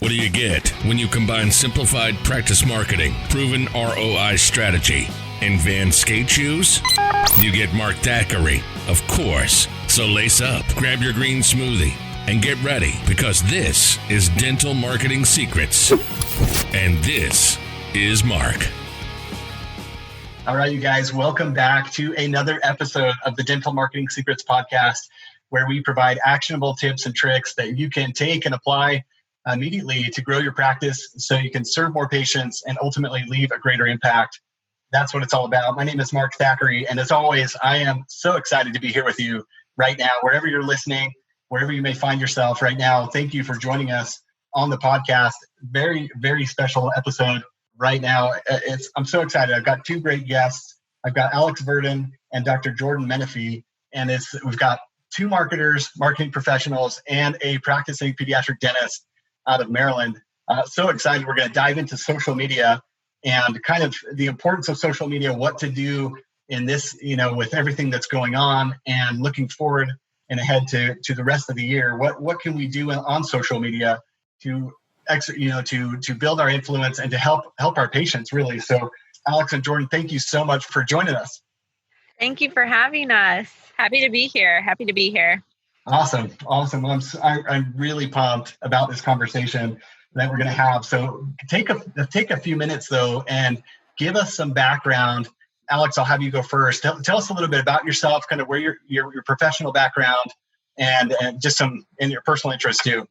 What do you get when you combine simplified practice marketing, proven ROI strategy, and Van skate shoes? You get Mark Thackeray, of course. So lace up, grab your green smoothie, and get ready, because this is Dental Marketing Secrets. And this is Mark. All right, you guys, welcome back to another episode of the Dental Marketing Secrets podcast, where we provide actionable tips and tricks that you can take and apply immediately to grow your practice so you can serve more patients and ultimately leave a greater impact. That's what it's all about. My name is Mark Thackeray, and as always, I am so excited to be here with you right now, wherever you're listening, wherever you may find yourself right now. Thank you for joining us on the podcast. Very, very special episode right now. I'm so excited. I've got two great guests. I've got Alex Virden and Dr. Virden Menefee, and we've got two marketers, marketing professionals, and a practicing pediatric dentist out of Maryland. So excited. We're going to dive into social media and kind of the importance of social media, what to do in this, with everything that's going on, and looking forward and ahead to the rest of the year. What can we do on social media to build our influence and to help our patients, really? So Alex and Jordan, thank you so much for joining us. Thank you for having us. Happy to be here. Awesome. I'm really pumped about this conversation that we're going to have. So take a few minutes though, and give us some background. Alex, I'll have you go first. Tell us a little bit about yourself, kind of where your professional background and just some in your personal interest too.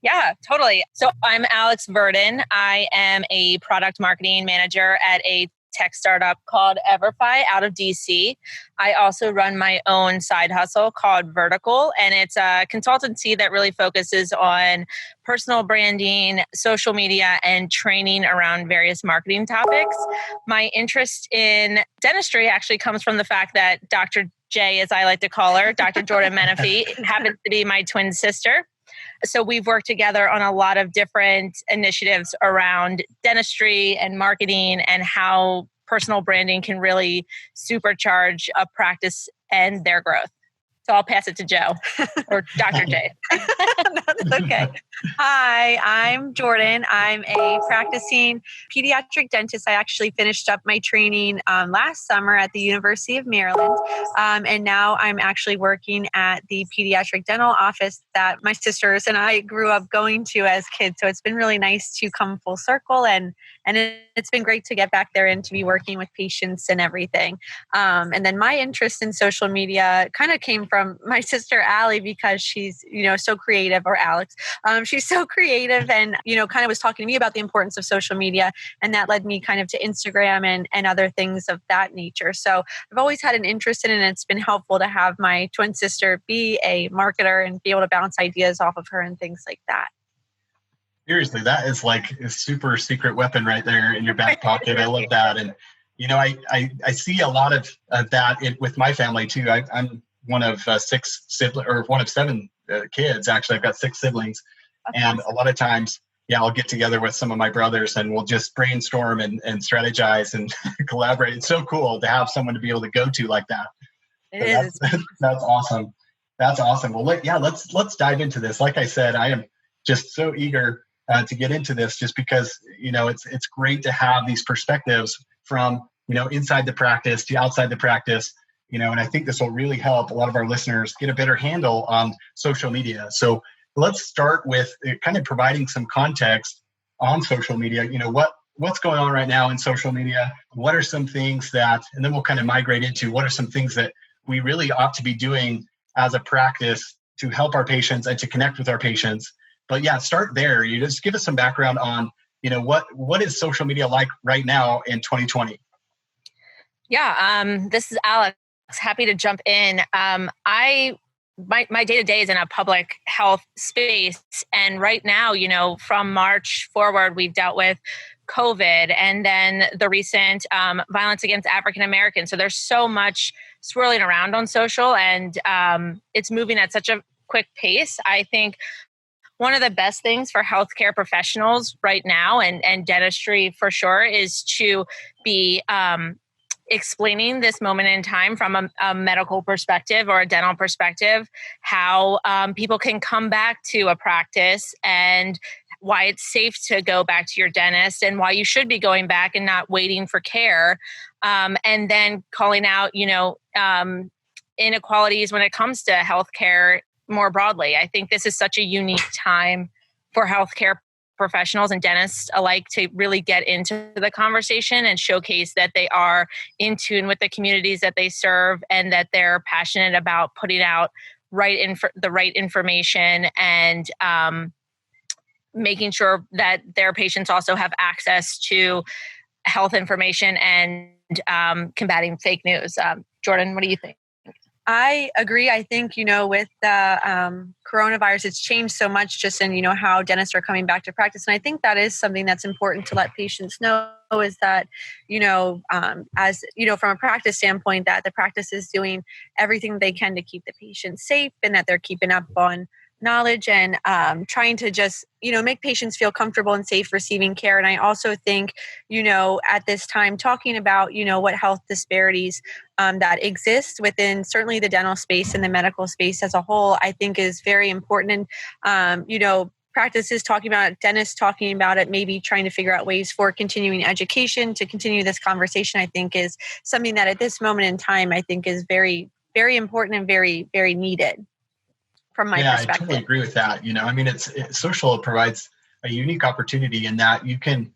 Yeah, totally. So I'm Alex Virden. I am a product marketing manager at a tech startup called Everfi out of DC. I also run my own side hustle called Vertical, and it's a consultancy that really focuses on personal branding, social media, and training around various marketing topics. My interest in dentistry actually comes from the fact that Dr. J, as I like to call her, Dr. Virden Menefee, happens to be my twin sister. So we've worked together on a lot of different initiatives around dentistry and marketing and how personal branding can really supercharge a practice and their growth. So I'll pass it to Joe or Dr. J. That's okay. Hi, I'm Jordan. I'm a practicing pediatric dentist. I actually finished up my training last summer at the University of Maryland. And now I'm actually working at the pediatric dental office that my sisters and I grew up going to as kids. So it's been really nice to come full circle, and it's been great to get back there and to be working with patients and everything. And then my interest in social media kind of came from my sister Allie, because she's, so creative, or Alex. She's so creative and, kind of was talking to me about the importance of social media. And that led me kind of to Instagram and other things of that nature. So I've always had an interest in it, and it's been helpful to have my twin sister be a marketer and be able to bounce ideas off of her and things like that. Seriously, that is like a super secret weapon right there in your back pocket. I love that. And, I see a lot of that with my family too. I'm one of six siblings, or one of seven kids. Actually, I've got six siblings. And a lot of times, I'll get together with some of my brothers and we'll just brainstorm and strategize and collaborate. It's so cool to have someone to be able to go to like that. That's awesome. That's awesome. Well, let's dive into this. Like I said, I am just so eager to get into this, just because, it's great to have these perspectives from, inside the practice to outside the practice, and I think this will really help a lot of our listeners get a better handle on social media. So let's start with kind of providing some context on social media. What's going on right now in social media? What are some things and then we'll kind of migrate into what are some things that we really ought to be doing as a practice to help our patients and to connect with our patients. But start there. You just give us some background on, what is social media like right now in 2020? Yeah, this is Alex. Happy to jump in. My day-to-day is in a public health space. And right now, from March forward, we've dealt with COVID and then the recent violence against African Americans. So there's so much swirling around on social, and it's moving at such a quick pace. I think one of the best things for healthcare professionals right now, and dentistry for sure, is to be explaining this moment in time from a medical perspective or a dental perspective, how people can come back to a practice and why it's safe to go back to your dentist and why you should be going back and not waiting for care. And then calling out, inequalities when it comes to healthcare more broadly. I think this is such a unique time for healthcare professionals and dentists alike to really get into the conversation and showcase that they are in tune with the communities that they serve and that they're passionate about putting out the right information and making sure that their patients also have access to health information and combating fake news. Jordan, what do you think? I agree. I think, with the coronavirus, it's changed so much just in, how dentists are coming back to practice. And I think that is something that's important to let patients know is that, as, from a practice standpoint, that the practice is doing everything they can to keep the patient safe and that they're keeping up on knowledge and trying to just, make patients feel comfortable and safe receiving care. And I also think, at this time, talking about, what health disparities that exist within certainly the dental space and the medical space as a whole, I think is very important. And, practices talking about it, dentists talking about it, maybe trying to figure out ways for continuing education to continue this conversation, I think is something that at this moment in time, I think is very, very important and very, very needed. From my perspective. I totally agree with that. Social provides a unique opportunity in that you can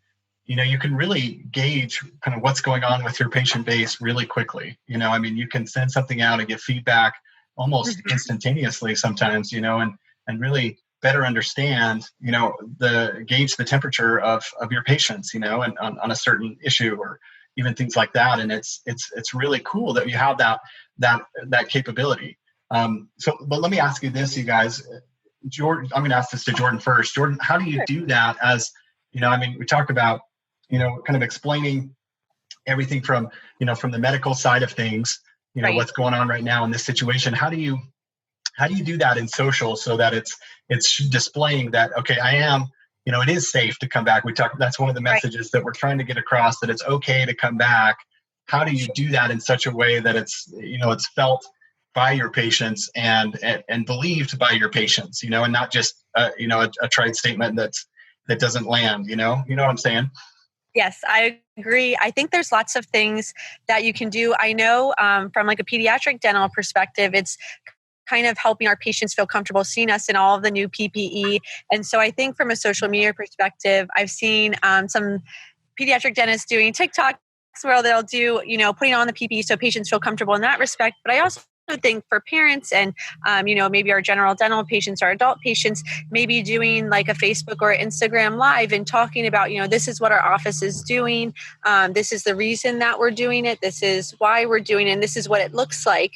really gauge kind of what's going on with your patient base really quickly. You can send something out and get feedback almost instantaneously sometimes, and really better understand, gauge the temperature of your patients, and on a certain issue or even things like that. And it's really cool that you have that capability. But let me ask you this, you guys. Jordan, I'm going to ask this to Jordan first. Jordan, how do you do that? As we talk about, kind of explaining everything from the medical side of things, right. What's going on right now in this situation. How do you do that in social so that it's displaying that, okay, I am, it is safe to come back. That's one of the messages that we're trying to get across, that it's okay to come back. How do you do that in such a way that it's felt by your patients and believed by your patients, and not just a trite statement that doesn't land, you know what I'm saying? Yes, I agree. I think there's lots of things that you can do. I know from like a pediatric dental perspective, it's kind of helping our patients feel comfortable seeing us in all of the new PPE. And so I think from a social media perspective, I've seen some pediatric dentists doing TikToks where they'll do, putting on the PPE so patients feel comfortable in that respect. But I also think for parents and, maybe our general dental patients, our adult patients, maybe doing like a Facebook or Instagram live and talking about, this is what our office is doing. This is the reason that we're doing it. This is why we're doing it. And this is what it looks like,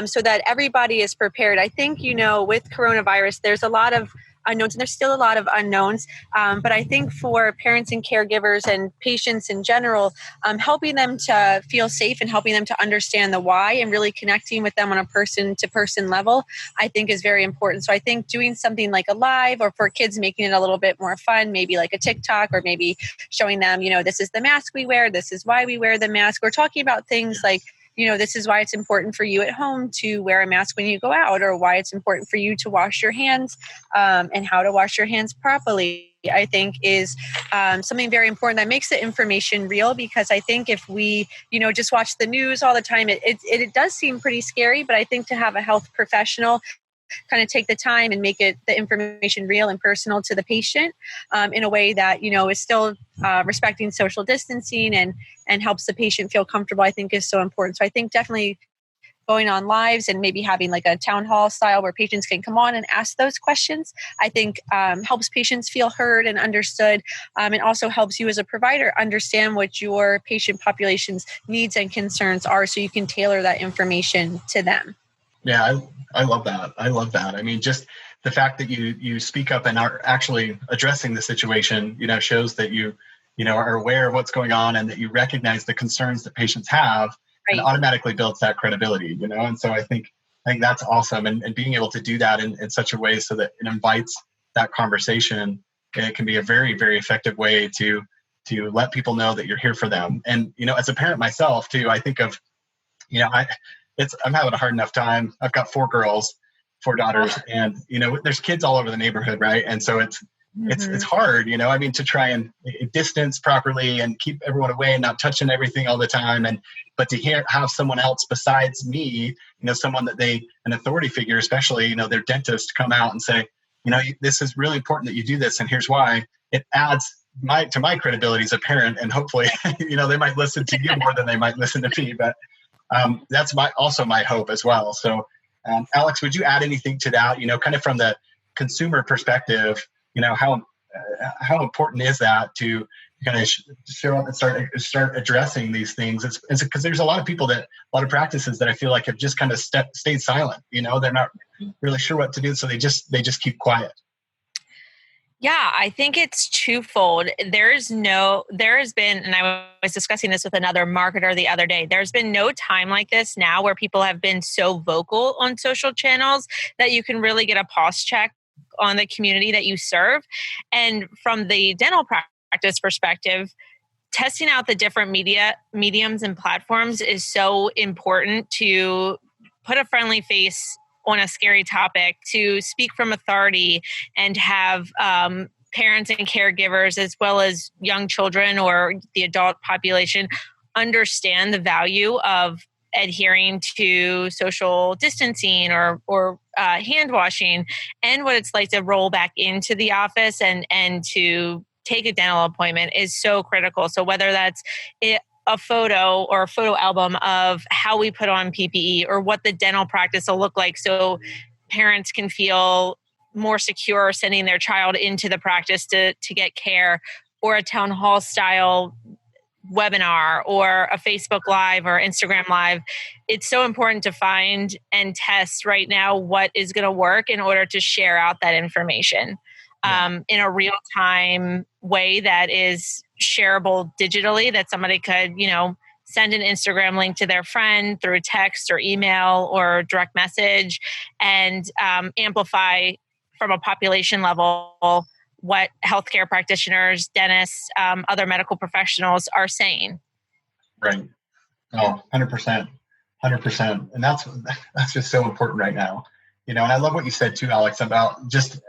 so that everybody is prepared. I think, with coronavirus, there's a lot of unknowns, and there's still a lot of unknowns. But I think for parents and caregivers and patients in general, helping them to feel safe and helping them to understand the why and really connecting with them on a person-to-person level, I think is very important. So I think doing something like a live, or for kids making it a little bit more fun, maybe like a TikTok, or maybe showing them, this is the mask we wear, this is why we wear the mask. We're talking about things like, this is why it's important for you at home to wear a mask when you go out, or why it's important for you to wash your hands and how to wash your hands properly, I think is something very important that makes the information real. Because I think if we, just watch the news all the time, it does seem pretty scary. But I think to have a health professional kind of take the time and make the information real and personal to the patient in a way that, is still respecting social distancing and helps the patient feel comfortable, I think is so important. So I think definitely going on lives and maybe having like a town hall style where patients can come on and ask those questions, I think helps patients feel heard and understood. And also helps you as a provider understand what your patient population's needs and concerns are, so you can tailor that information to them. Yeah, I love that. I love that. I mean, just the fact that you speak up and are actually addressing the situation, shows that you are aware of what's going on and that you recognize the concerns that patients have, right, and automatically builds that credibility, And so I think that's awesome. And being able to do that in such a way so that it invites that conversation, it can be a very, very effective way to to let people know that you're here for them. And, as a parent myself too, I think of, I'm having a hard enough time. I've got 4 girls, 4 daughters, and, there's kids all over the neighborhood. Right. And so it's hard, to try and distance properly and keep everyone away and not touching everything all the time. But to have someone else besides me, someone that an authority figure, especially, their dentist, come out and say, this is really important that you do this. And here's why. It adds to my credibility as a parent. And hopefully, they might listen to you more than they might listen to me. But that's also my hope as well. So, Alex, would you add anything to that, kind of from the consumer perspective, how important is that to kind of show up and start addressing these things? It's because there's a lot of practices that I feel like have just kind of stayed silent. They're not really sure what to do, so they just keep quiet. Yeah, I think it's twofold. There has been, and I was discussing this with another marketer the other day, there's been no time like this now where people have been so vocal on social channels that you can really get a pulse check on the community that you serve. And from the dental practice perspective, testing out the different mediums and platforms is so important to put a friendly face on a scary topic, to speak from authority, and have parents and caregivers, as well as young children or the adult population, understand the value of adhering to social distancing or hand washing, and what it's like to roll back into the office and to take a dental appointment is so critical. So whether that's a photo or a photo album of how we put on PPE or what the dental practice will look like, so parents can feel more secure sending their child into the practice to get care, or a town hall style webinar or a Facebook Live or Instagram Live. It's so important to find and test right now what is going to work in order to share out that information in a real-time way that is shareable digitally, that somebody could, send an Instagram link to their friend through text or email or direct message, and amplify from a population level what healthcare practitioners, dentists, other medical professionals are saying. Right. Oh, 100%. 100%. And that's just so important right now. And I love what you said too, Alex, about just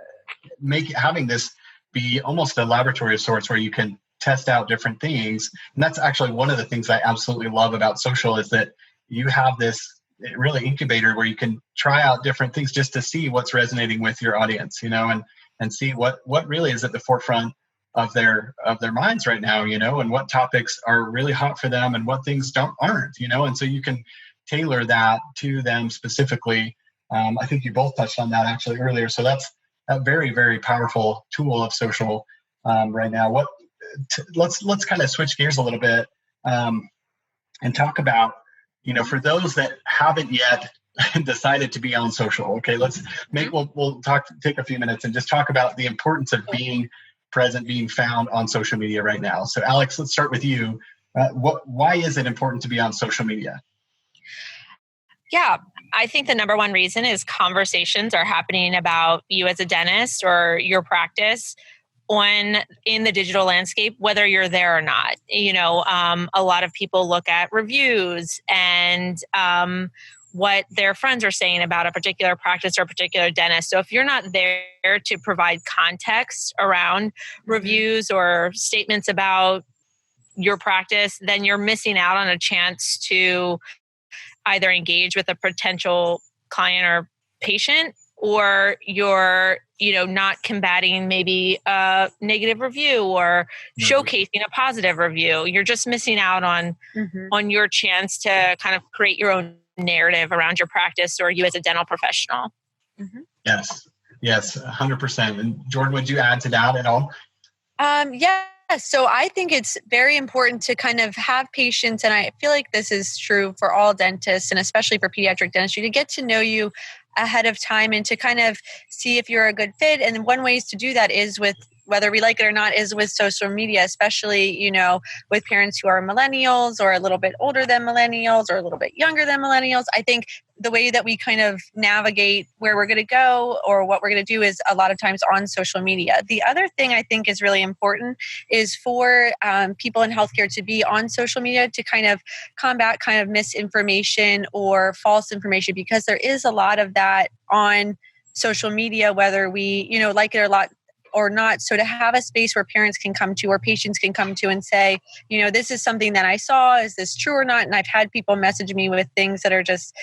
having this be almost a laboratory of sorts where you can test out different things. And that's actually one of the things I absolutely love about social, is that you have this really incubator where you can try out different things just to see what's resonating with your audience, and see what really is at the forefront of their minds right now, and what topics are really hot for them and what things aren't, and so you can tailor that to them specifically. I think you both touched on that actually earlier. So that's a very, very powerful tool of social right now. Let's kind of switch gears a little bit and talk about, for those that haven't yet decided to be on social. Okay, we'll take a few minutes and just talk about the importance of being present, being found on social media right now. So Alex, let's start with you. Why is it important to be on social media? Yeah, I think the number one reason is conversations are happening about you as a dentist or your practice in the digital landscape, whether you're there or not. A lot of people look at reviews and what their friends are saying about a particular practice or a particular dentist. So if you're not there to provide context around reviews or statements about your practice, then you're missing out on a chance to either engage with a potential client or patient, or you're, not combating maybe a negative review or showcasing a positive review. You're just missing out on your chance to kind of create your own narrative around your practice or you as a dental professional. Mm-hmm. Yes, 100%. And Jordan, would you add to that at all? Yeah. So I think it's very important to kind of have patients, and I feel like this is true for all dentists and especially for pediatric dentistry, to get to know you ahead of time and to kind of see if you're a good fit. And one way to do that is with whether we like it or not, is with social media, especially, with parents who are millennials or a little bit older than millennials or a little bit younger than millennials. I think the way that we kind of navigate where we're going to go or what we're going to do is a lot of times on social media. The other thing I think is really important is for people in healthcare to be on social media to kind of combat kind of misinformation or false information, because there is a lot of that on social media, whether we, like it or not. So to have a space where parents can come to or patients can come to and say, this is something that I saw, is this true or not? And I've had people message me with things that are just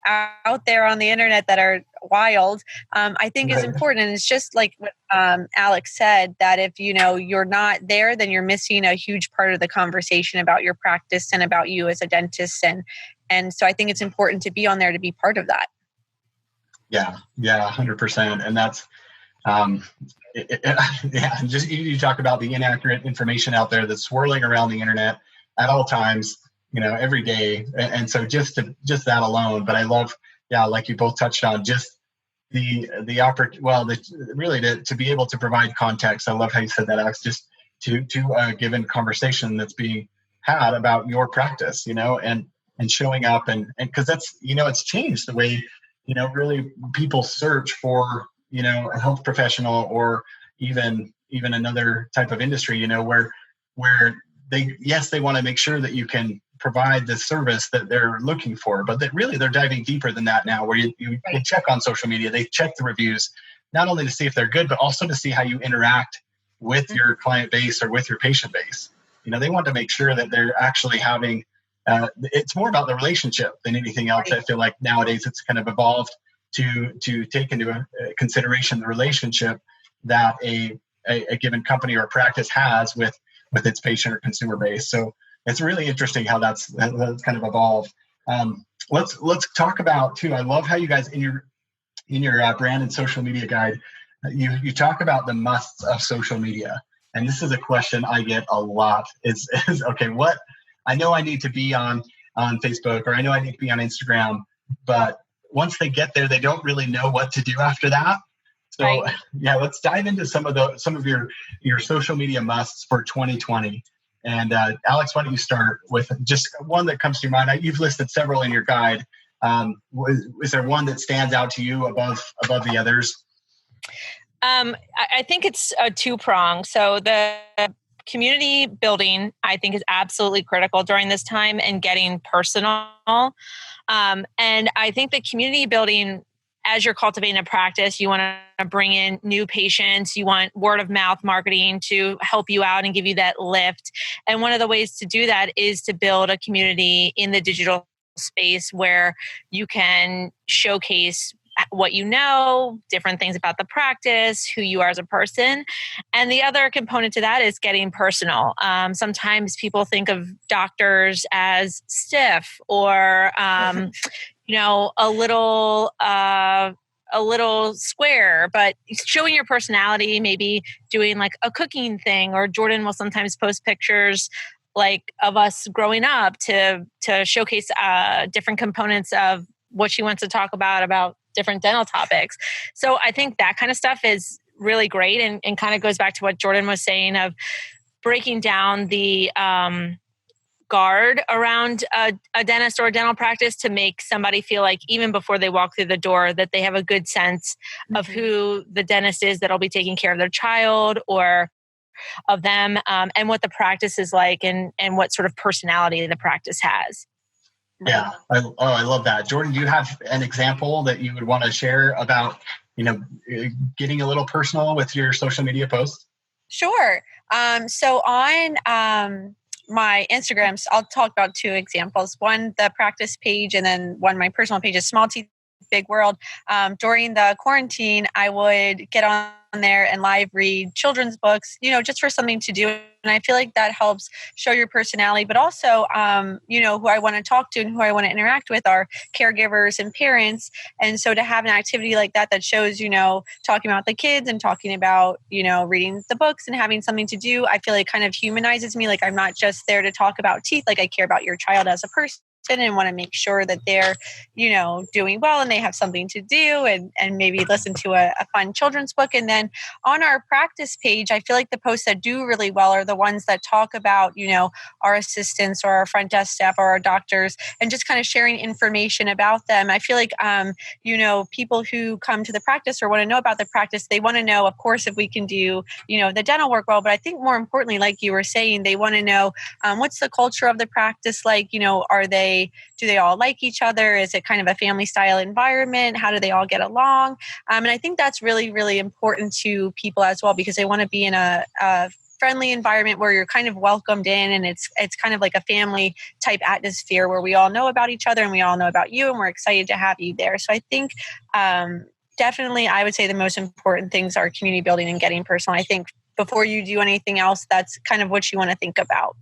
out there on the internet that are wild, I think is important. And it's just like what Alex said, that if, you're not there, then you're missing a huge part of the conversation about your practice and about you as a dentist. And so I think it's important to be on there to be part of that. Yeah, 100%. And that's, just you talk about the inaccurate information out there that's swirling around the internet at all times, every day. And so just that alone, but I love, like you both touched on, just the opportunity, really to be able to provide context. I love how you said that, Alex, just to a given conversation that's being had about your practice, and showing up and because that's, it's changed the way, really people search for, a health professional or even another type of industry, where they want to make sure that you can provide the service that they're looking for, but that really they're diving deeper than that now, where you check on social media, they check the reviews, not only to see if they're good, but also to see how you interact with your client base or with your patient base. They want to make sure that they're actually having, it's more about the relationship than anything else. I feel like nowadays it's kind of evolved to take into consideration the relationship that a given company or practice has with its patient or consumer base. So it's really interesting how that's kind of evolved. Let's talk about too. I love how you guys in your brand and social media guide, you talk about the musts of social media. And this is a question I get a lot. Is okay, what I know I need to be on Facebook, or I know I need to be on Instagram, but once they get there, they don't really know what to do after that. So right. Let's dive into some of your social media musts for 2020. And Alex, why don't you start with just one that comes to your mind? You've listed several in your guide. Is there one that stands out to you above the others? I think it's a two-prong. So the community building, I think, is absolutely critical during this time, and getting personal. And I think the community building, as you're cultivating a practice, you want to bring in new patients. You want word of mouth marketing to help you out and give you that lift. And one of the ways to do that is to build a community in the digital space where you can showcase what you know, different things about the practice, who you are as a person. And the other component to that is getting personal. Sometimes people think of doctors as stiff or, a little square, but showing your personality, maybe doing like a cooking thing, or Jordan will sometimes post pictures like of us growing up to showcase different components of what she wants to talk about different dental topics. So I think that kind of stuff is really great, and kind of goes back to what Jordan was saying of breaking down the guard around a dentist or a dental practice to make somebody feel like even before they walk through the door that they have a good sense of who the dentist is that'll be taking care of their child or of them, and what the practice is like, and what sort of personality the practice has. Yeah. I love that. Jordan, do you have an example that you would want to share about, getting a little personal with your social media posts? Sure. So on my Instagrams, I'll talk about two examples. One, the practice page, and then one, my personal page is Small Teeth, Big World. During the quarantine, I would get on there and live read children's books, just for something to do. And I feel like that helps show your personality, but also, who I want to talk to and who I want to interact with are caregivers and parents. And so to have an activity like that shows, talking about the kids and talking about, reading the books and having something to do, I feel like kind of humanizes me. Like I'm not just there to talk about teeth. Like I care about your child as a person. and want to make sure that they're, doing well and they have something to do, and maybe listen to a fun children's book. And then on our practice page, I feel like the posts that do really well are the ones that talk about, our assistants or our front desk staff or our doctors, and just kind of sharing information about them. I feel like, people who come to the practice or want to know about the practice, they want to know, of course, if we can do, the dental work well, but I think more importantly, like you were saying, they want to know what's the culture of the practice like. Do they all like each other? Is it kind of a family style environment? How do they all get along? And I think that's really, really important to people as well, because they want to be in a friendly environment where you're kind of welcomed in, and it's kind of like a family type atmosphere where we all know about each other and we all know about you, and we're excited to have you there. So I think definitely I would say the most important things are community building and getting personal. I think before you do anything else, that's kind of what you want to think about.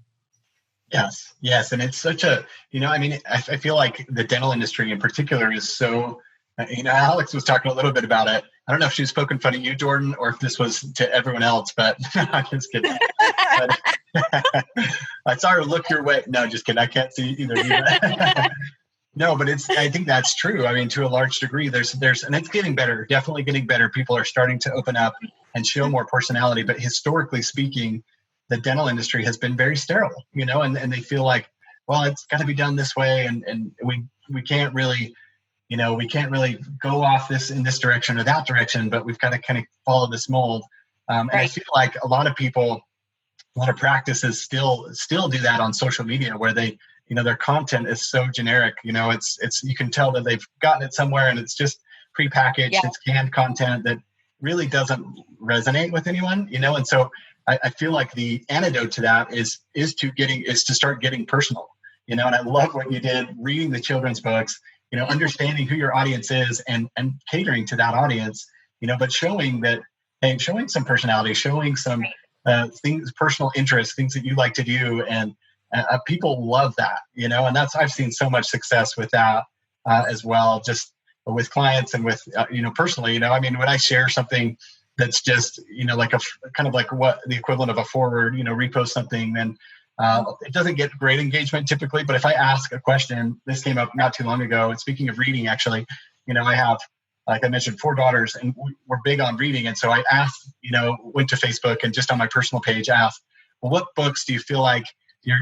Yes. And it's such a, I feel like the dental industry in particular is so, Alex was talking a little bit about it. I don't know if she was poking fun at you, Jordan, or if this was to everyone else, but I'm just kidding. I saw her look your way. No, just kidding. I can't see either of you. No, but I think that's true. I mean, to a large degree, there's, and it's getting better, definitely getting better. People are starting to open up and show more personality, but historically speaking, the dental industry has been very sterile, and they feel like, well, it's got to be done this way. And we can't really, we can't really go off in this direction or that direction, but we've got to kind of follow this mold. And I feel like a lot of practices still do that on social media, where they, their content is so generic, it's, you can tell that they've gotten it somewhere and it's just prepackaged, It's canned content that really doesn't resonate with anyone, and so I feel like the antidote to that is to start getting personal, and I love what you did reading the children's books, understanding who your audience is and catering to that audience, but showing some personality, showing some things, personal interests, things that you like to do. And people love that, and I've seen so much success with that as well, just with clients and with, personally, when I share something that's just, like a kind of like what the equivalent of a forward, repost something, then it doesn't get great engagement typically. But if I ask a question, this came up not too long ago. And speaking of reading, actually, I have, like I mentioned, 4 daughters, and we're big on reading. And so I asked, went to Facebook and just on my personal page asked, well, what books do you feel like you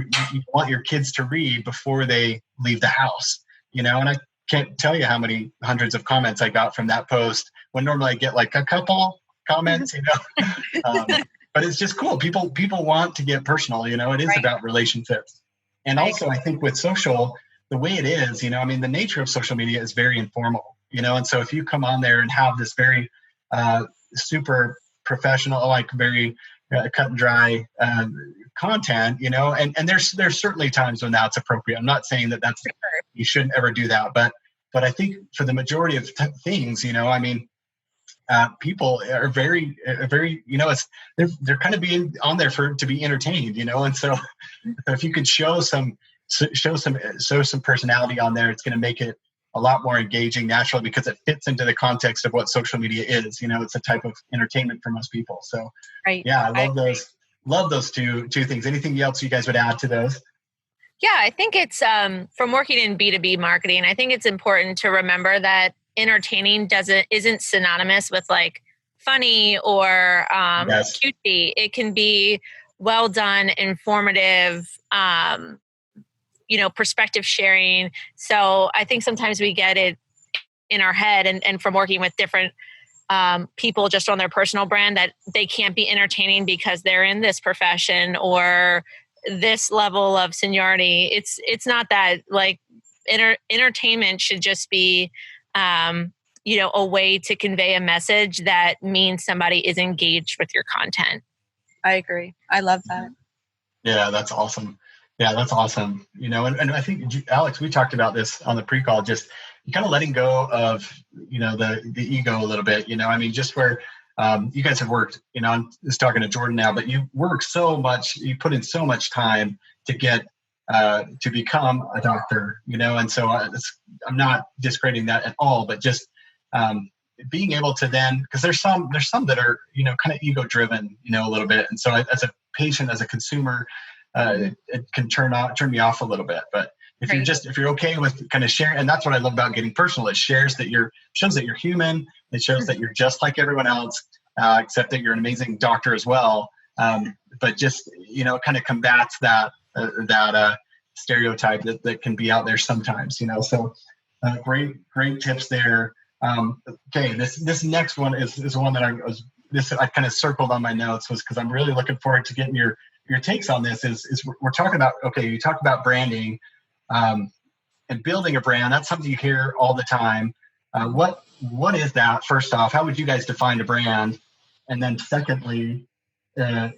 want your kids to read before they leave the house? And I can't tell you how many hundreds of comments I got from that post, when normally I get like a couple comments, but it's just cool. People want to get personal, it is about relationships. And also I think with social, the way it is, the nature of social media is very informal, and so if you come on there and have this very super professional, like very cut and dry content, and there's certainly times when that's appropriate. I'm not saying that that's, you shouldn't ever do that, but I think for the majority of things, people are very, they're kind of being on there to be entertained, and so if you could show some personality on there, it's going to make it a lot more engaging naturally, because it fits into the context of what social media is. It's a type of entertainment for most people. So I love those two things. Anything else you guys would add to those? Yeah, I think it's from working in B2B marketing, I think it's important to remember that entertaining isn't synonymous with like funny or cutesy. It can be well done, informative, perspective sharing. So I think sometimes we get it in our head and from working with different people just on their personal brand, that they can't be entertaining because they're in this profession or this level of seniority. It's not that. Like entertainment should just be a way to convey a message that means somebody is engaged with your content. I agree. I love that. Yeah, that's awesome. And I think, Alex, we talked about this on the pre-call, just kind of letting go of, the ego a little bit, just where you guys have worked, I'm just talking to Jordan now, but you work so much, you put in so much time to get to become a doctor, and so I'm not discrediting that at all, but just being able to then, because there's some that are, kind of ego driven, a little bit. And so as a patient, as a consumer, it can turn me off a little bit, but if you're okay with kind of sharing, and that's what I love about getting personal. It shows that you're human. It shows that you're just like everyone else, except that you're an amazing doctor as well. But just, it kind of combats that stereotype that can be out there sometimes, so great tips there. Okay, this next one is one that I kind of circled on my notes, was because I'm really looking forward to getting your takes on this. Is we're talking about, you talk about branding and building a brand. That's something you hear all the time. What is that? First off, how would you guys define a brand? And then secondly, we kind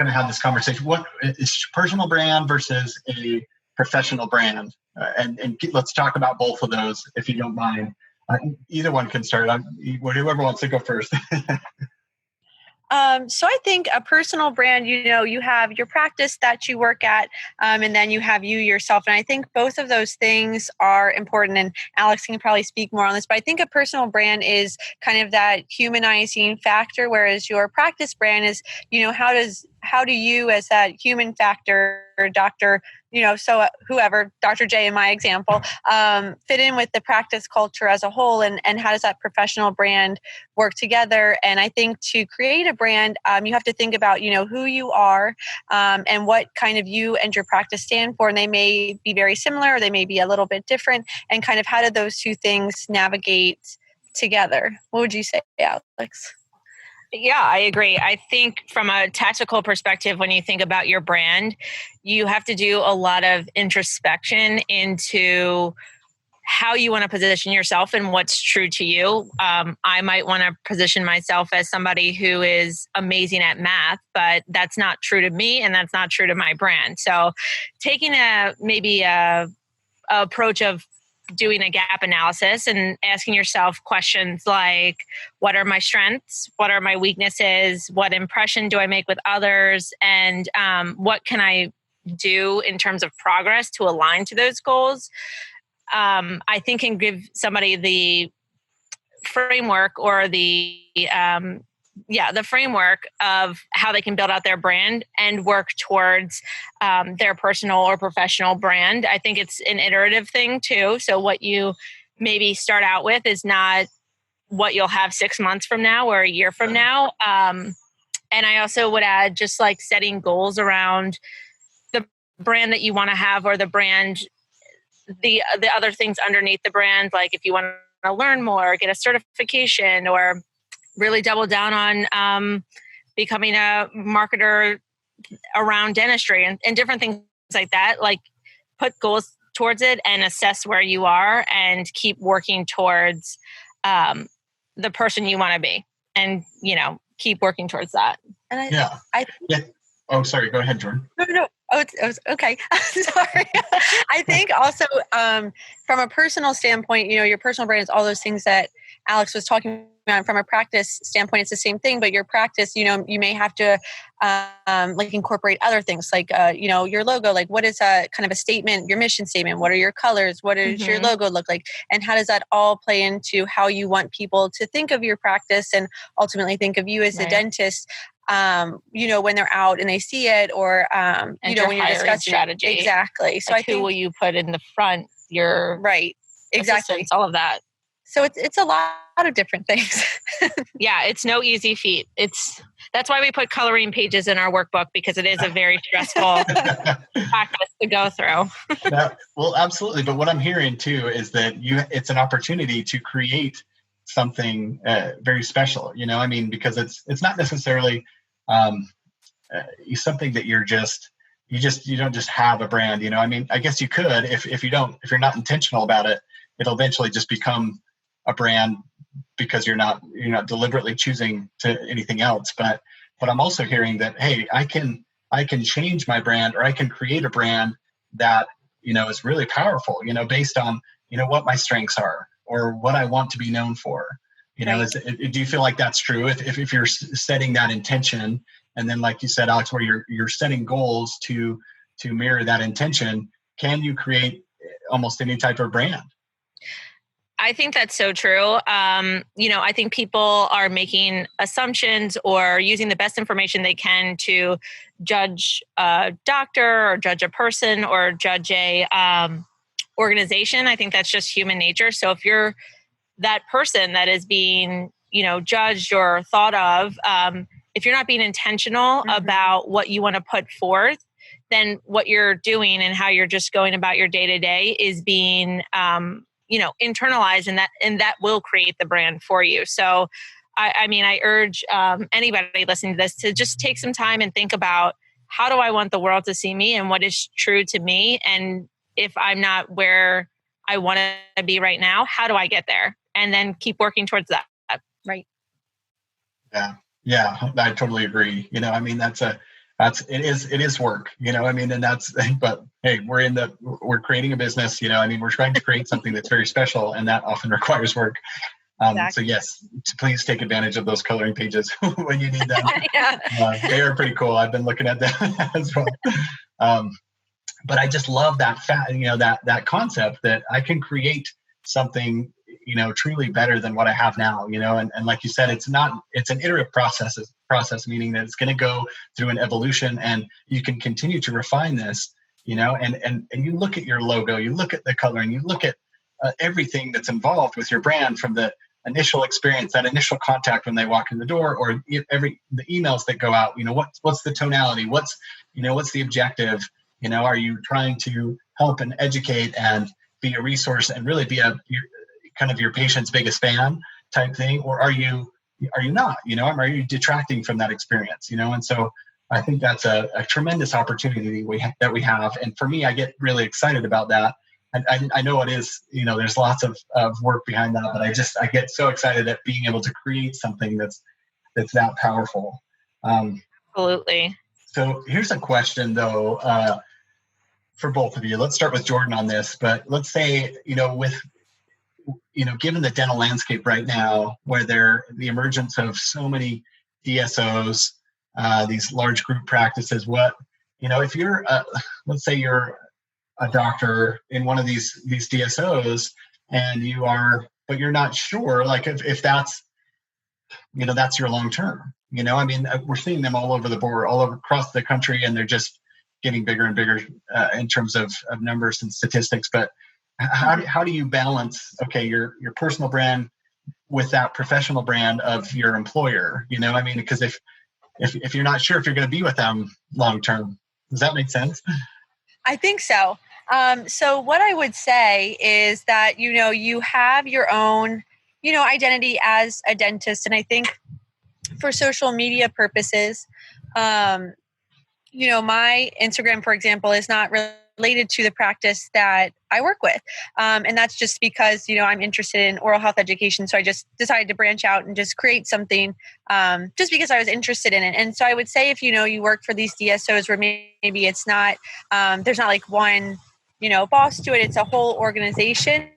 of had this conversation. What is personal brand versus a professional brand? And let's talk about both of those, if you don't mind. Either one can start. Whoever wants to go first. So I think a personal brand, you have your practice that you work at, and then you have you yourself. And I think both of those things are important. And Alex can probably speak more on this, but I think a personal brand is kind of that humanizing factor, whereas your practice brand is, how do you, as that human factor, doctor, so whoever, Dr. J in my example, fit in with the practice culture as a whole, and how does that professional brand work together? And I think to create a brand, you have to think about, who you are, and what kind of you and your practice stand for. And they may be very similar, or they may be a little bit different, and kind of how do those two things navigate together? What would you say, Alex? Yeah, I agree. I think from a tactical perspective, when you think about your brand, you have to do a lot of introspection into how you want to position yourself and what's true to you. I might want to position myself as somebody who is amazing at math, but that's not true to me, and that's not true to my brand. So taking maybe a approach of doing a gap analysis and asking yourself questions like, what are my strengths? What are my weaknesses? What impression do I make with others? And what can I do in terms of progress to align to those goals? I think can give somebody the framework, or the framework of how they can build out their brand and work towards their personal or professional brand. I think it's an iterative thing too. So what you maybe start out with is not what you'll have 6 months from now or a year from now. And I also would add just like setting goals around the brand that you want to have, or the brand, the other things underneath the brand. Like if you want to learn more, get a certification, or really double down on becoming a marketer around dentistry and different things like that. Like put goals towards it and assess where you are, and keep working towards the person you want to be, and keep working towards that. And yeah. Oh, sorry. Go ahead, Jordan. No. Oh, it was okay. Sorry. I think also from a personal standpoint, your personal brand is all those things that Alex was talking about. From a practice standpoint, it's the same thing, but your practice, you may have to like incorporate other things, like your logo. Like what is a kind of a statement, your mission statement? What are your colors? What does your logo look like? And how does that all play into how you want people to think of your practice, and ultimately think of you as a dentist? When they're out and they see it, or and when you're discussing strategy. Exactly. So like, who will you put in the front? Your exactly, all of that. So it's a lot of different things. Yeah, it's no easy feat. That's why we put coloring pages in our workbook, because it is a very stressful practice to go through. Well, absolutely. But what I'm hearing too is that it's an opportunity to create something very special, because it's not necessarily something that you don't just have a brand, I guess you could, if you're not intentional about it, it'll eventually just become a brand, because you're not deliberately choosing to anything else. But I'm also hearing that, hey, I can change my brand, or I can create a brand that is really powerful, based on what my strengths are, or what I want to be known for. Do you feel like that's true? If you're setting that intention, and then like you said, Alex, where you're setting goals to mirror that intention, can you create almost any type of brand? I think that's so true. I think people are making assumptions or using the best information they can to judge a doctor or judge a person or judge a organization. I think that's just human nature. So if you're that person that is being, judged or thought of, if you're not being intentional about what you want to put forth, then what you're doing and how you're just going about your day to day is being, internalized, and that will create the brand for you. So, I urge anybody listening to this to just take some time and think about, how do I want the world to see me and what is true to me? And if I'm not where I want to be right now, how do I get there? And then keep working towards that. Right. Yeah, I totally agree. It is work, but hey, we're creating a business, we're trying to create something that's very special, and that often requires work. Exactly. So yes, please take advantage of those coloring pages when you need them. Yeah. They are pretty cool. I've been looking at them as well. But I just love that that concept that I can create something, truly better than what I have now, and like you said, it's an iterative process, meaning that it's going to go through an evolution, and you can continue to refine this, and you look at your logo, you look at the coloring, you look at everything that's involved with your brand, from the initial experience, that initial contact when they walk in the door, or the emails that go out, what's the tonality, what's the objective, are you trying to help and educate and be a resource and really be your patient's biggest fan type thing, or are you not, are you detracting from that experience, and so I think that's a tremendous opportunity that we have. And for me, I get really excited about that. And I know it is, there's lots of work behind that, but I get so excited at being able to create something that's that powerful. Absolutely. So here's a question though, for both of you. Let's start with Jordan on this, but let's say, given the dental landscape right now, where the emergence of so many DSOs, these large group practices, if you're, let's say you're a doctor in one of these DSOs, and but you're not sure, like if that's, that's your long term. We're seeing them all over the board, all over across the country, and they're just getting bigger and bigger in terms of numbers and statistics. But how do you balance, your personal brand with that professional brand of your employer? Because if you're not sure if you're going to be with them long term, does that make sense? I think so. So what I would say is that, you have your own, identity as a dentist. And I think for social media purposes, my Instagram, for example, is not related to the practice that I work with. And that's just because, I'm interested in oral health education. So I just decided to branch out and just create something just because I was interested in it. And so I would say if, you work for these DSOs where maybe it's not, there's not like one, boss to it, it's a whole organization,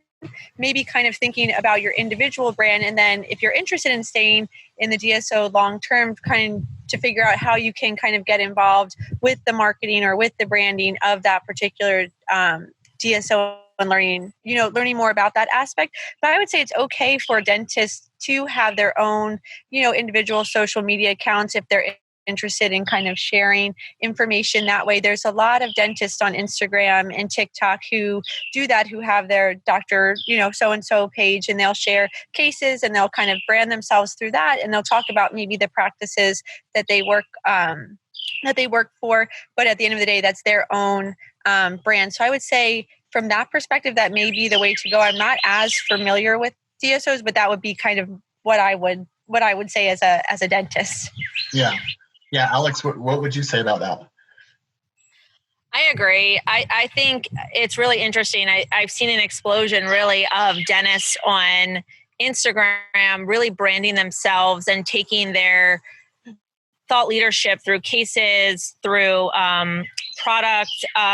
maybe kind of thinking about your individual brand. And then if you're interested in staying in the DSO long-term, kind of to figure out how you can kind of get involved with the marketing or with the branding of that particular DSO and learning more about that aspect. But I would say it's okay for dentists to have their own, individual social media accounts if they're interested in kind of sharing information that way. There's a lot of dentists on Instagram and TikTok who do that, who have their doctor, so-and-so page, and they'll share cases and they'll kind of brand themselves through that. And they'll talk about maybe the practices that they work for. But at the end of the day, that's their own brand. So I would say from that perspective, that may be the way to go. I'm not as familiar with DSOs, but that would be kind of what I would say as a dentist. Yeah, Alex, what would you say about that? I agree. I think it's really interesting. I've seen an explosion really of dentists on Instagram really branding themselves and taking their thought leadership through cases, through product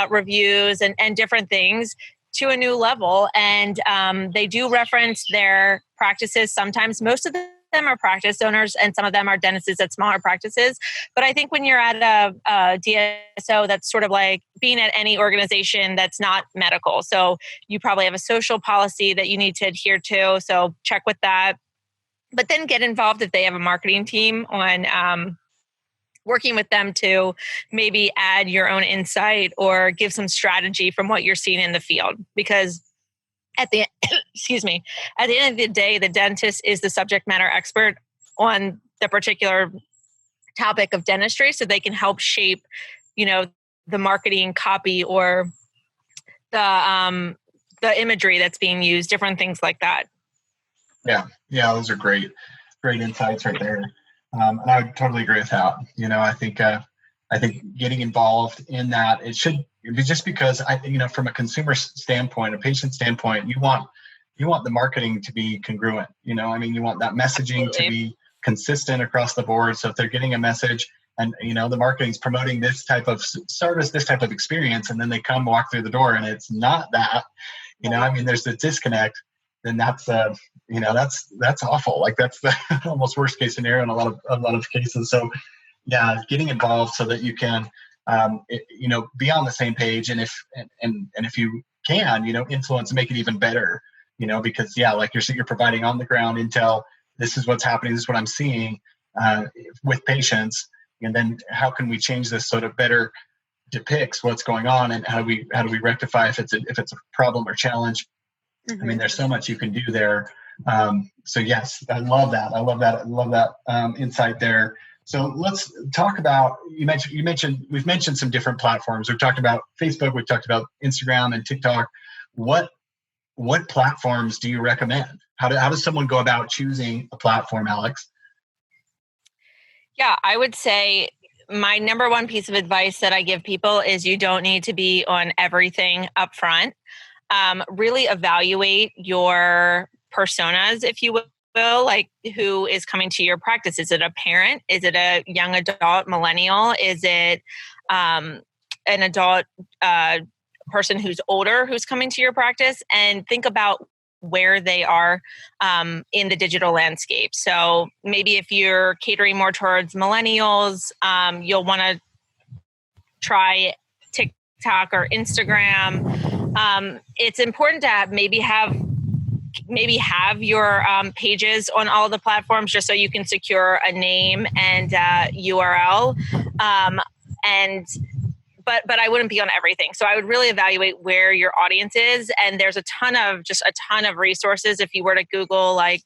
reviews and different things to a new level. And they do reference their practices sometimes. Most of the them are practice owners and some of them are dentists at smaller practices. But I think when you're at a DSO, that's sort of like being at any organization that's not medical. So you probably have a social policy that you need to adhere to. So check with that. But then get involved if they have a marketing team on working with them to maybe add your own insight or give some strategy from what you're seeing in the field. Because at the excuse me, at the end of the day, the dentist is the subject matter expert on the particular topic of dentistry, so they can help shape, the marketing copy or the imagery that's being used, different things like that. Yeah, those are great insights right there. And I would totally agree with that. I think getting involved in that, it should be just because from a consumer standpoint, a patient standpoint, you want the marketing to be congruent. You want that messaging Absolutely. to be consistent across the board. So if they're getting a message and, the marketing's promoting this type of service, this type of experience, and then they walk through the door and it's not that, there's a disconnect, then that's awful. Like that's the almost worst case scenario in a lot of cases. So yeah, getting involved so that you can, be on the same page. And if you can, influence and make it even better, because like you're providing on the ground intel. This is what's happening. This is what I'm seeing with patients. And then how can we change this so it better depicts what's going on, and how do we rectify if it's a problem or challenge. Mm-hmm. There's so much you can do there. So yes, I love that insight there. So let's talk about, we've mentioned some different platforms. We've talked about Facebook, we've talked about Instagram and TikTok. What platforms do you recommend? How does someone go about choosing a platform, Alex? Yeah, I would say my number one piece of advice that I give people is you don't need to be on everything up front. Really evaluate your personas, if you will, like who is coming to your practice. Is it a parent? Is it a young adult millennial? Is it an adult person who's older who's coming to your practice? And think about where they are in the digital landscape. So maybe if you're catering more towards millennials, you'll want to try TikTok or Instagram. It's important to maybe have your pages on all the platforms, just so you can secure a name and URL. But I wouldn't be on everything. So I would really evaluate where your audience is. And there's a ton of resources. If you were to Google like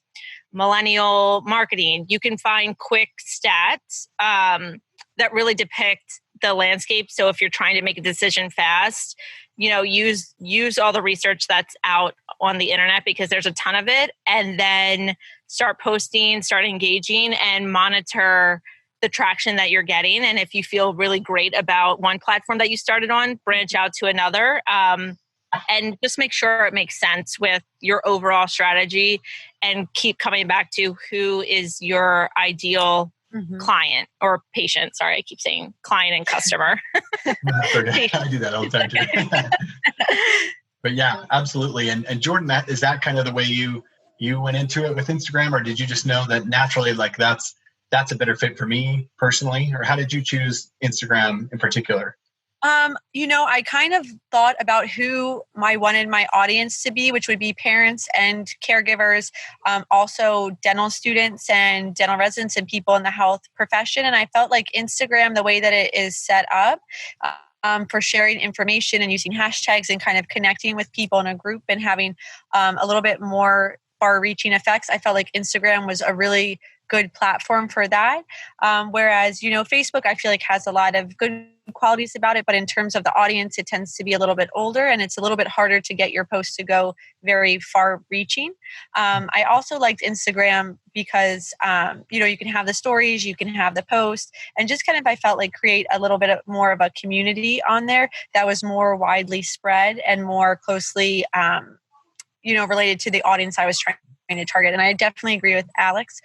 millennial marketing, you can find quick stats that really depict the landscape. So if you're trying to make a decision fast, use all the research that's out on the internet, because there's a ton of it, and then start posting, start engaging, and monitor the traction that you're getting. And if you feel really great about one platform that you started on, branch out to another, and just make sure it makes sense with your overall strategy, and keep coming back to who is your ideal client or patient. Sorry, I keep saying client and customer. Okay. I do that all the time too. But yeah, absolutely. And Jordan, is that kind of the way you went into it with Instagram, or did you just know that naturally, like that's a better fit for me personally? Or how did you choose Instagram in particular? I kind of thought about who I wanted my audience to be, which would be parents and caregivers, also dental students and dental residents and people in the health profession. And I felt like Instagram, the way that it is set up, for sharing information and using hashtags and kind of connecting with people in a group and having a little bit more far-reaching effects, I felt like Instagram was a really good platform for that. Whereas, Facebook, I feel like has a lot of good qualities about it, but in terms of the audience, it tends to be a little bit older, and it's a little bit harder to get your posts to go very far reaching. I also liked Instagram because, you can have the stories, you can have the posts, and just kind of, I felt like create a little bit more of a community on there that was more widely spread and more closely, related to the audience I was trying to target. And I definitely agree with Alex.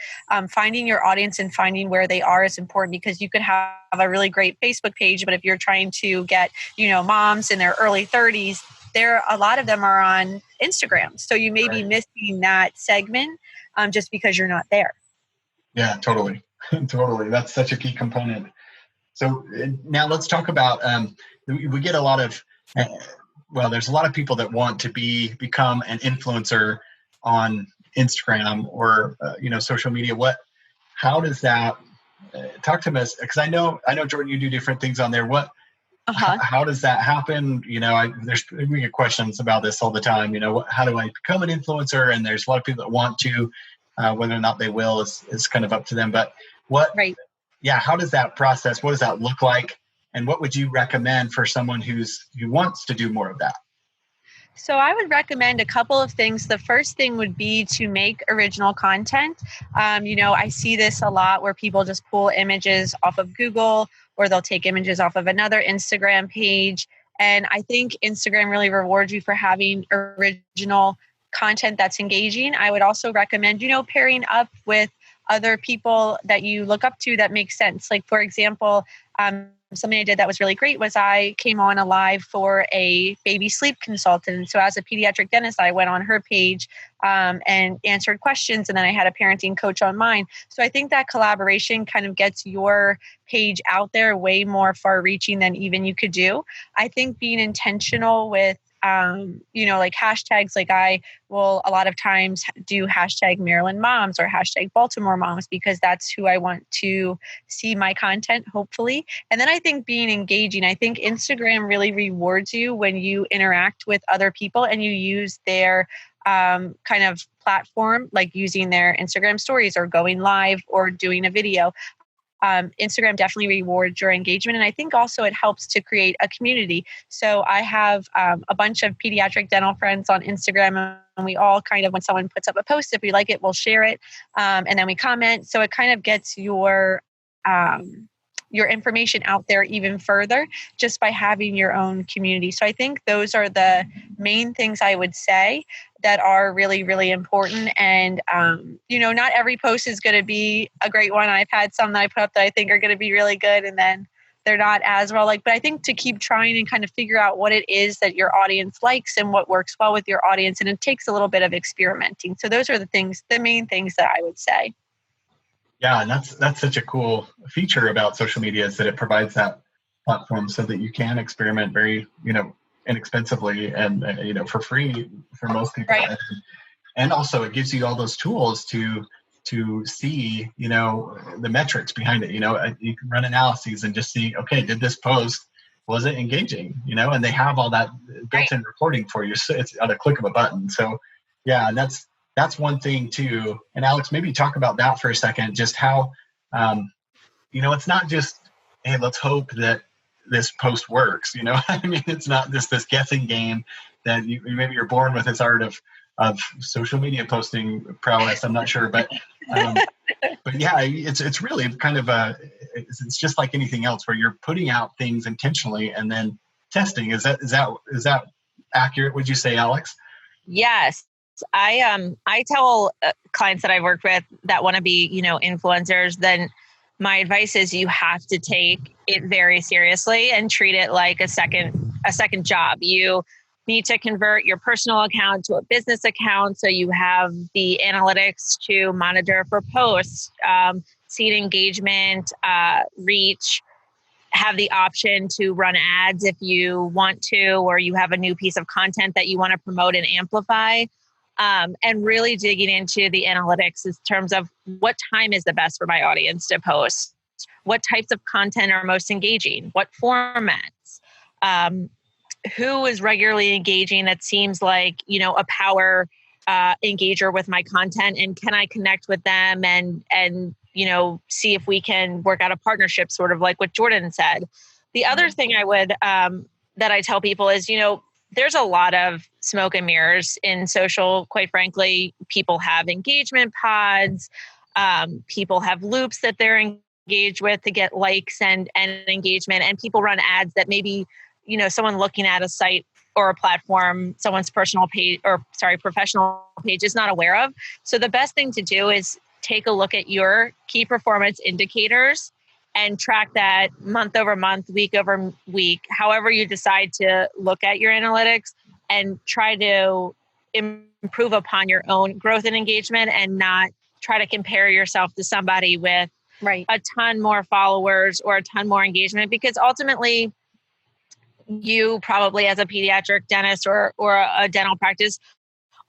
Finding your audience and finding where they are is important, because you could have a really great Facebook page, but if you're trying to get, moms in their early 30s, a lot of them are on Instagram. So you may be missing that segment just because you're not there. Yeah, totally. Totally. That's such a key component. So now let's talk about, we get a lot of, uh, well, there's a lot of people that want to become an influencer on Instagram or, social media. How does that, talk to us? Because I know, Jordan, you do different things on there. Uh-huh. How does that happen? We get questions about this all the time. How do I become an influencer? And there's a lot of people that want to, whether or not they will is kind of up to them. But what, Right. yeah, how does that process? What does that look like? And what would you recommend for someone who wants to do more of that? So I would recommend a couple of things. The first thing would be to make original content. I see this a lot where people just pull images off of Google, or they'll take images off of another Instagram page. And I think Instagram really rewards you for having original content that's engaging. I would also recommend, pairing up with other people that you look up to that makes sense. Like, for example, something I did that was really great was I came on a live for a baby sleep consultant. So as a pediatric dentist, I went on her page and answered questions. And then I had a parenting coach on mine. So I think that collaboration kind of gets your page out there way more far reaching than even you could do. I think being intentional with like hashtags, like I will a lot of times do hashtag Maryland moms or hashtag Baltimore moms, because that's who I want to see my content, hopefully. And then I think being engaging, I think Instagram really rewards you when you interact with other people and you use their kind of platform, like using their Instagram stories or going live or doing a video. Instagram definitely rewards your engagement. And I think also it helps to create a community. So I have a bunch of pediatric dental friends on Instagram, and we all kind of, when someone puts up a post, if we like it, we'll share it. And then we comment. So it kind of gets your information out there even further just by having your own community. So I think those are the main things I would say that are really, really important. And, not every post is going to be a great one. I've had some that I put up that I think are going to be really good, and then they're not as well liked. But I think to keep trying and kind of figure out what it is that your audience likes and what works well with your audience. And it takes a little bit of experimenting. So those are the main things that I would say. Yeah, and that's such a cool feature about social media, is that it provides that platform so that you can experiment very, inexpensively and for free for most people. Right. And also it gives you all those tools to see, the metrics behind it. You can run analyses and just see, okay, did this post, was it engaging? And they have all that built-in reporting for you. So it's at a click of a button. So yeah, and that's one thing too. And Alex, maybe talk about that for a second, just how, it's not just, hey, let's hope that this post works. I mean, it's not just this guessing game that maybe you're born with this art of social media posting prowess. I'm not sure, but yeah, it's really kind of it's just like anything else where you're putting out things intentionally and then testing. Is that accurate? Would you say, Alex? Yes. I tell clients that I've worked with that want to be, influencers, then my advice is you have to take it very seriously and treat it like a second job. You need to convert your personal account to a business account, so you have the analytics to monitor for posts, seed engagement, reach, have the option to run ads if you want to, or you have a new piece of content that you want to promote and amplify. And really digging into the analytics in terms of what time is the best for my audience to post, what types of content are most engaging, what formats, who is regularly engaging that seems like, a power engager with my content, and can I connect with them and see if we can work out a partnership, sort of like what Jordan said. The other thing I would, that I tell people is, there's a lot of smoke and mirrors in social. Quite frankly, people have engagement pods. People have loops that they're engaged with to get likes and engagement. And people run ads that maybe, someone looking at a site or a platform, someone's professional page is not aware of. So the best thing to do is take a look at your key performance indicators and track that month over month, week over week, however you decide to look at your analytics, and try to improve upon your own growth and engagement, and not try to compare yourself to somebody with Right. a ton more followers or a ton more engagement, because ultimately you probably as a pediatric dentist or a dental practice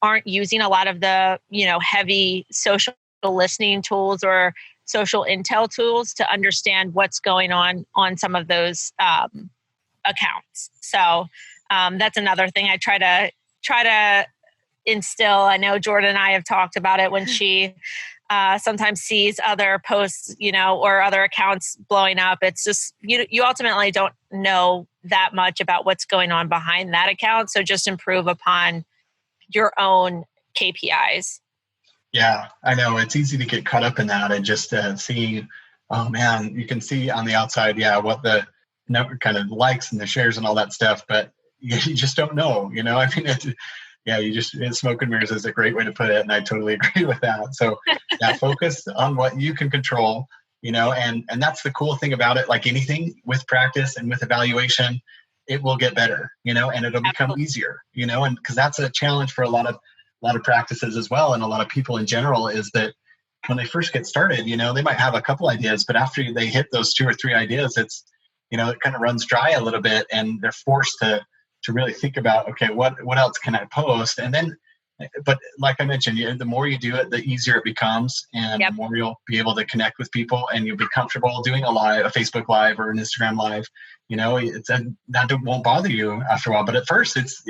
aren't using a lot of the, heavy social listening tools or social intel tools to understand what's going on some of those accounts. So that's another thing I try to instill. I know Jordan and I have talked about it when she sometimes sees other posts, or other accounts blowing up. It's just, you ultimately don't know that much about what's going on behind that account. So just improve upon your own KPIs. Yeah, I know. It's easy to get caught up in that and just see, oh man, you can see on the outside, what the kind of likes and the shares and all that stuff, but you just don't know, I mean, smoke and mirrors is a great way to put it. And I totally agree with that. So focus on what you can control, and that's the cool thing about it. Like anything with practice and with evaluation, it will get better, and it'll become easier, and because that's a challenge for a lot of practices as well. And a lot of people in general is that when they first get started, they might have a couple ideas, but after they hit those 2 or 3 ideas, it's, it kind of runs dry a little bit and they're forced to really think about, okay, what else can I post? And then, but like I mentioned, the more you do it, the easier it becomes, and the more you'll be able to connect with people, and you'll be comfortable doing a Facebook Live or an Instagram Live. That won't bother you after a while. But at first, it's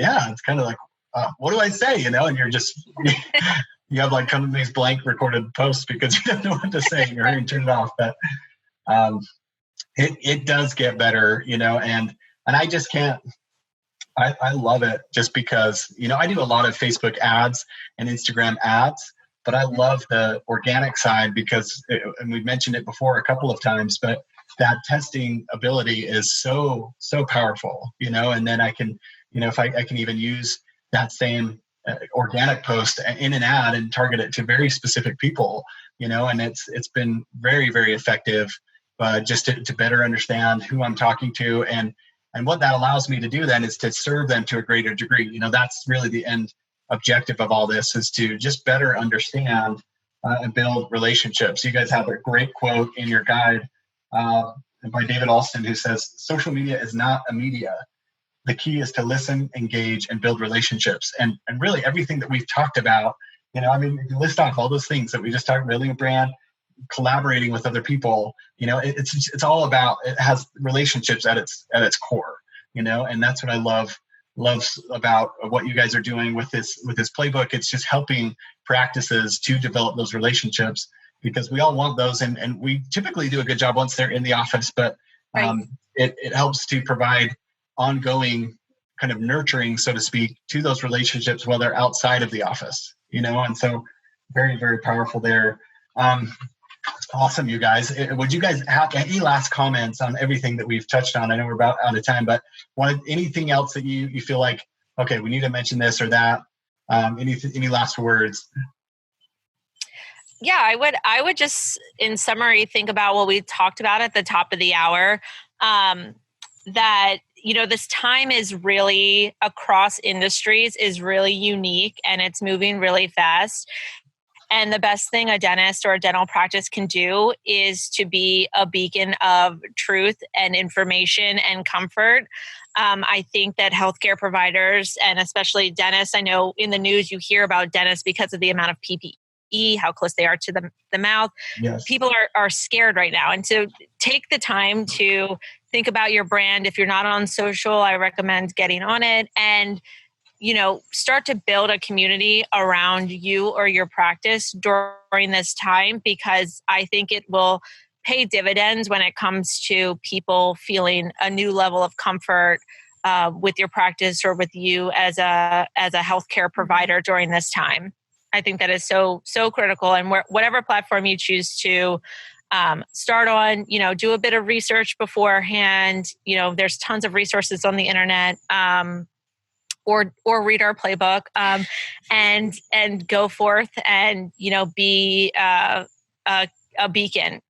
kind of like, what do I say? And you're just you have like kind of these blank recorded posts because you don't know what to say. You're ready to turn it off. But it does get better, and I just can't. I love it just because, I do a lot of Facebook ads and Instagram ads, but I love the organic side because, and we've mentioned it before a couple of times, but that testing ability is so powerful, and then I can, if I can even use that same organic post in an ad and target it to very specific people, and it's been very, very effective, just to better understand who I'm talking to. And what that allows me to do then is to serve them to a greater degree. That's really the end objective of all this, is to just better understand and build relationships. You guys have a great quote in your guide by David Alston, who says, social media is not a media. The key is to listen, engage, and build relationships. And really everything that we've talked about, if you list off all those things that we just talked, building a brand, collaborating with other people, it's all about, it has relationships at its core, and that's what I love about what you guys are doing with this playbook. It's just helping practices to develop those relationships, because we all want those, and we typically do a good job once they're in the office, but it helps to provide ongoing kind of nurturing, so to speak, to those relationships while they're outside of the office, and so very, very powerful there. Awesome, you guys. Would you guys have any last comments on everything that we've touched on? I know we're about out of time, but anything else that you feel like, okay, we need to mention this or that? Any last words? Yeah, I would just, in summary, think about what we talked about at the top of the hour, that, this time is really across industries is really unique, and it's moving really fast. And the best thing a dentist or a dental practice can do is to be a beacon of truth and information and comfort. I think that healthcare providers, and especially dentists, I know in the news you hear about dentists because of the amount of PPE, how close they are to the mouth. Yes. People are scared right now. And so take the time to think about your brand. If you're not on social, I recommend getting on it, and start to build a community around you or your practice during this time, because I think it will pay dividends when it comes to people feeling a new level of comfort with your practice or with you as a healthcare provider during this time. I think that is so critical. And whatever platform you choose to start on, do a bit of research beforehand. There's tons of resources on the internet. Or read our playbook, and go forth and be a beacon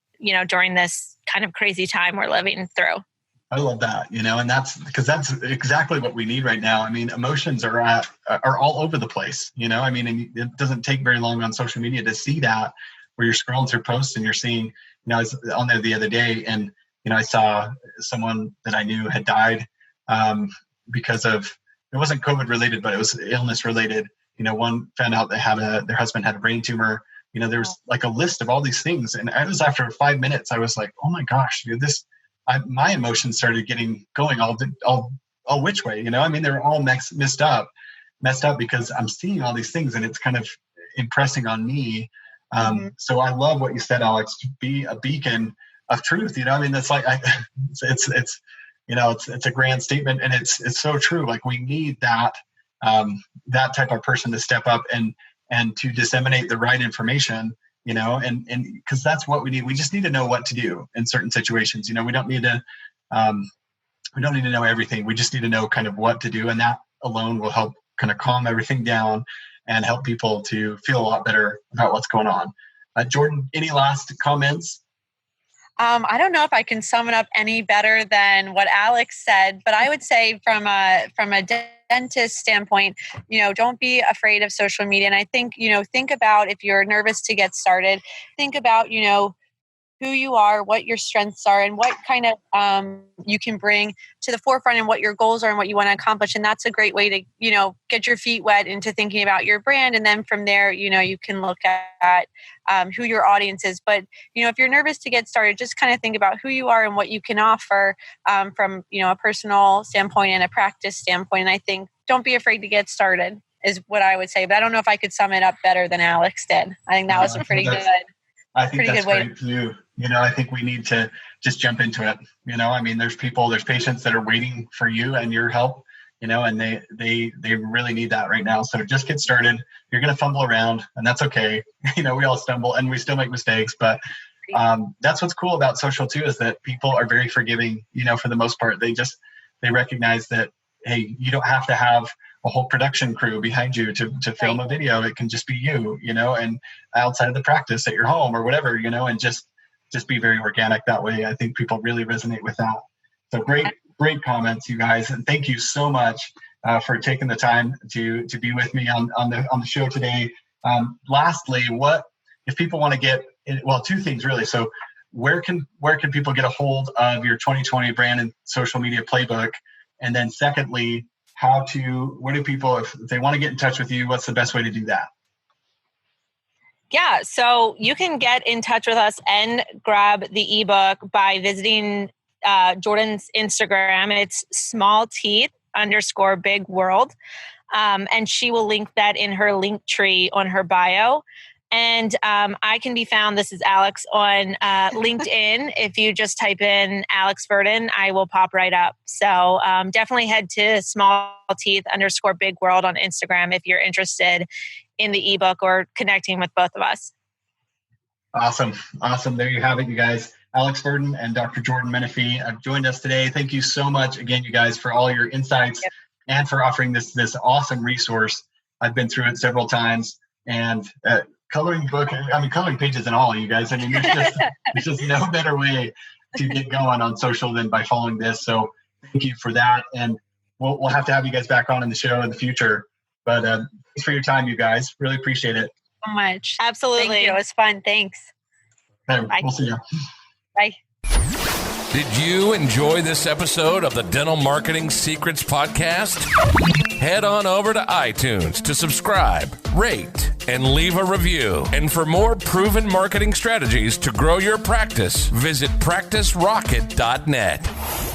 during this kind of crazy time we're living through. I love that, and that's because that's exactly what we need right now. I mean, emotions are all over the place, and it doesn't take very long on social media to see that. where you're scrolling through posts and you're seeing, I was on there the other day, and I saw someone that I knew had died because of, it wasn't COVID related, but it was illness related. One found out their husband had a brain tumor. There was like a list of all these things, and it was after 5 minutes, I was like, oh my gosh, dude, my emotions started going all which way, they were all messed up because I'm seeing all these things, and it's kind of impressing on me. So I love what you said, Alex, to be a beacon of truth. That's like, it's a grand statement, and it's so true. Like, we need that type of person to step up and to disseminate the right information, and because that's what we need. We just need to know what to do in certain situations. We don't need to know everything. We just need to know kind of what to do, and that alone will help kind of calm everything down and help people to feel a lot better about what's going on. Jordan, any last comments? I don't know if I can sum it up any better than what Alex said, but I would say from a dentist standpoint, don't be afraid of social media. And I think, think about, if you're nervous to get started, think about, who you are, what your strengths are, and what kind of you can bring to the forefront, and what your goals are and what you want to accomplish. And that's a great way to, get your feet wet into thinking about your brand. And then from there, you can look at who your audience is. But, if you're nervous to get started, just kind of think about who you are and what you can offer from, a personal standpoint and a practice standpoint. And I think don't be afraid to get started is what I would say. But I don't know if I could sum it up better than Alex did. I think that was a pretty good. I think that's great too. I think we need to just jump into it. There's patients that are waiting for you and your help, and they really need that right now. So just get started. You're going to fumble around, and that's okay. We all stumble and we still make mistakes, but that's what's cool about social too, is that people are very forgiving, for the most part. They recognize that, hey, you don't have to have a whole production crew behind you to film a video. It can just be you, and outside of the practice at your home or whatever, and just be very organic that way. I think people really resonate with that. So great comments, you guys. And thank you so much for taking the time to be with me on the show today. Lastly, what if people want to get, two things really. So where can people get a hold of your 2020 brand and social media playbook? And then secondly, where do people, if they want to get in touch with you, what's the best way to do that? Yeah, so you can get in touch with us and grab the ebook by visiting Jordan's Instagram. It's smallteeth_big world. And she will link that in her link tree on her bio. And I can be found, this is Alex, on LinkedIn. If you just type in Alex Virden, I will pop right up. So definitely head to smallteeth_big world on Instagram if you're interested in the ebook or connecting with both of us. Awesome. There you have it, you guys. Alex Virden and Dr. Virden Menefee have joined us today. Thank you so much again, you guys, for all your insights and for offering this awesome resource. I've been through it several times, and coloring pages and all, you guys. There's just no better way to get going on social than by following this. So thank you for that. And we'll have to have you guys back on in the show in the future. But thanks for your time, you guys. Really appreciate it. So much. Absolutely. Thank you. It was fun. Thanks. Okay, we'll see you. Bye. Did you enjoy this episode of the Dental Marketing Secrets Podcast? Head on over to iTunes to subscribe, rate, and leave a review. And for more proven marketing strategies to grow your practice, visit practicerocket.net.